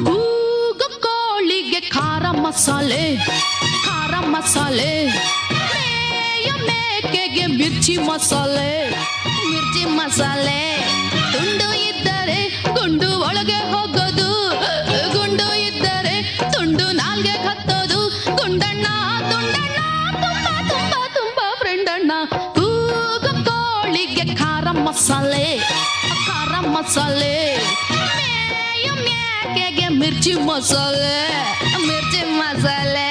ಕೂಗು ಕೋಳಿಗೆ ಖಾರ ಮಸಾಲೆ ಖಾರ ಮಸಾಲೆ, ಮೇಯ ಮೇಕೆಗೆ ಮಿರ್ಚಿ ಮಸಾಲೆ ಮಿರ್ಚಿ ಮಸಾಲೆ. ತುಂಡು ಇದ್ದರೆ ಗುಂಡು ಒಳಗೆ ಹೋಗೋದು, ಗುಂಡು ಇದ್ದರೆ ತುಂಡು ನಾಲ್ಗೆ ಹತ್ತೋದು. ಗುಂಡಣ್ಣ ತುಂಡಣ್ಣ ತುಂಬಾ ತುಂಬಾ ತುಂಬಾ ಫ್ರೆಂಡ್ ಅಣ್ಣ. ಕೂಗು ಕೋಳಿಗೆ ಖಾರ ಮಸಾಲೆ ಖಾರ ಮಸಾಲೆ, ಮೇಯ ಮೇಕೆಗೆ ಮಿರ್ಚಿ ಮಸಾಲೆ ಮಿರ್ಚಿ ಮಸಾಲೆ.